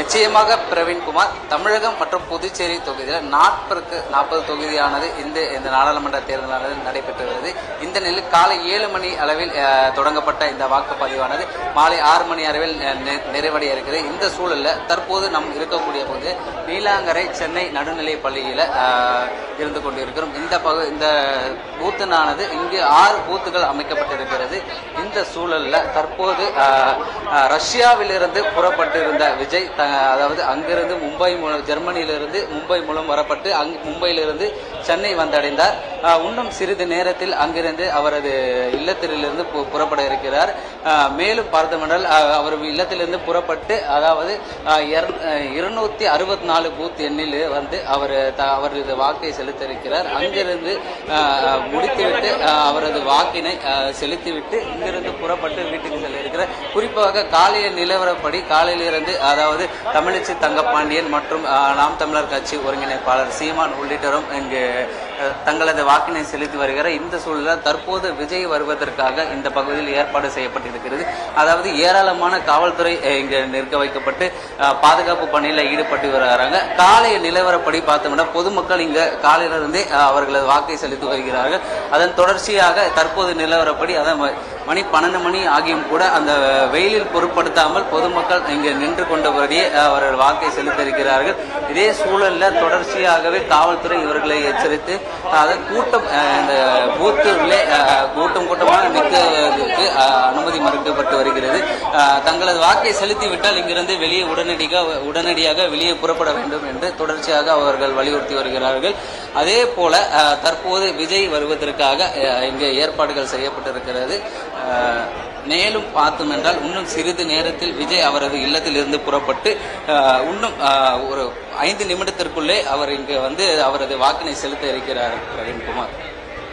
நிச்சயமாக பிரவீன்குமார், தமிழகம் மற்றும் புதுச்சேரி தொகுதியில் 40 தொகுதியானது இந்த நாடாளுமன்ற தேர்தலானது நடைபெற்று வருகிறது. இந்த நிலையில் காலை 7 மணி அளவில் தொடங்கப்பட்ட இந்த வாக்குப்பதிவானது மாலை 6 மணி அளவில் நிறைவடைய இருக்கிறது. இந்த சூழலில் தற்போது நம் இருக்கக்கூடிய போது நீலாங்கரை சென்னை நடுநிலை பள்ளியில் இருந்து கொண்டிருக்கிறோம். இந்த பூத்தினானது இங்கு 6 பூத்துகள் அமைக்கப்பட்டிருக்கிறது. இந்த சூழலில் தற்போது ரஷ்யாவிலிருந்து புறப்பட்டிருந்த விஜய், அதாவது அங்கிருந்து ஜெர்மனியிலிருந்து மும்பை மூலம் வரப்பட்டு மும்பையிலிருந்து சென்னை வந்தடைந்தார். இன்னும் சிறிது நேரத்தில் அங்கிருந்து அவரது இல்லத்திலிருந்து புறப்பட இருக்கிறார். மேலும் பார்த்தோமென்றால் அவர் இல்லத்திலிருந்து புறப்பட்டு, அதாவது 264 பூத் எண்ணில் வந்து அவரது வாக்கை செலுத்த இருக்கிறார். அங்கிருந்து முடித்துவிட்டு அவரது வாக்கினை செலுத்திவிட்டு இங்கிருந்து புறப்பட்டு வீட்டுக்கு செல்ல இருக்கிறார். குறிப்பாக காலைய நிலவரப்படி காலையிலிருந்து, அதாவது தமிழிசை தங்கப்பாண்டியன் மற்றும் நாம் தமிழர் கட்சி ஒருங்கிணைப்பாளர் சீமான் உள்ளிட்டோரும் இங்கு தங்களது வாக்கினை செலுத்தி வருகிறார். இந்த சூழலில் தற்போது விஜய் வருவதற்காக இந்த பகுதியில் ஏற்பாடு செய்யப்பட்டிருக்கிறது. அதாவது ஏராளமான காவல்துறை இங்கு நிற்க வைக்கப்பட்டு பாதுகாப்பு பணியில் ஈடுபட்டு வருகிறாங்க. காலைய நிலவரப்படி பார்த்தோம்னா பொதுமக்கள் இங்கு காலையிலிருந்தே அவர்களது வாக்கை செலுத்தி வருகிறார்கள். அதன் தொடர்ச்சியாக தற்போது நிலவரப்படி மணி 12 மணி ஆகியும் கூட அந்த வெயிலில் பொருட்படுத்தாமல் பொதுமக்கள் இங்கு நின்று கொண்டபடியே அவர்கள் வாக்கை செலுத்தியிருக்கிறார்கள். இதே சூழலில் தொடர்ச்சியாகவே காவல்துறை இவர்களை எச்சரித்து கூட்டம் இந்த பூத்திலே கூட்டமாக நிற்கிறதுக்கு அனுமதி மறுக்கப்பட்டு வருகிறது. தங்களது வாக்கை செலுத்திவிட்டால் இங்கிருந்து வெளியே உடனடியாக வெளியே புறப்பட வேண்டும் என்று தொடர்ச்சியாக அவர்கள் வலியுறுத்தி வருகிறார்கள். அதே போல தற்போது விஜய் வருவதற்காக இங்கே ஏற்பாடுகள் செய்யப்பட்டிருக்கிறது. மேலும் பார்த்தோம் என்றால் இன்னும் சிறிது நேரத்தில் விஜய் அவரது இல்லத்திலிருந்து புறப்பட்டு இன்னும் ஒரு 5 நிமிடத்திற்குள்ளே அவர் இங்கு வந்து அவரது வாக்கினை செலுத்த இருக்கிறார். பிரவீன்குமார்.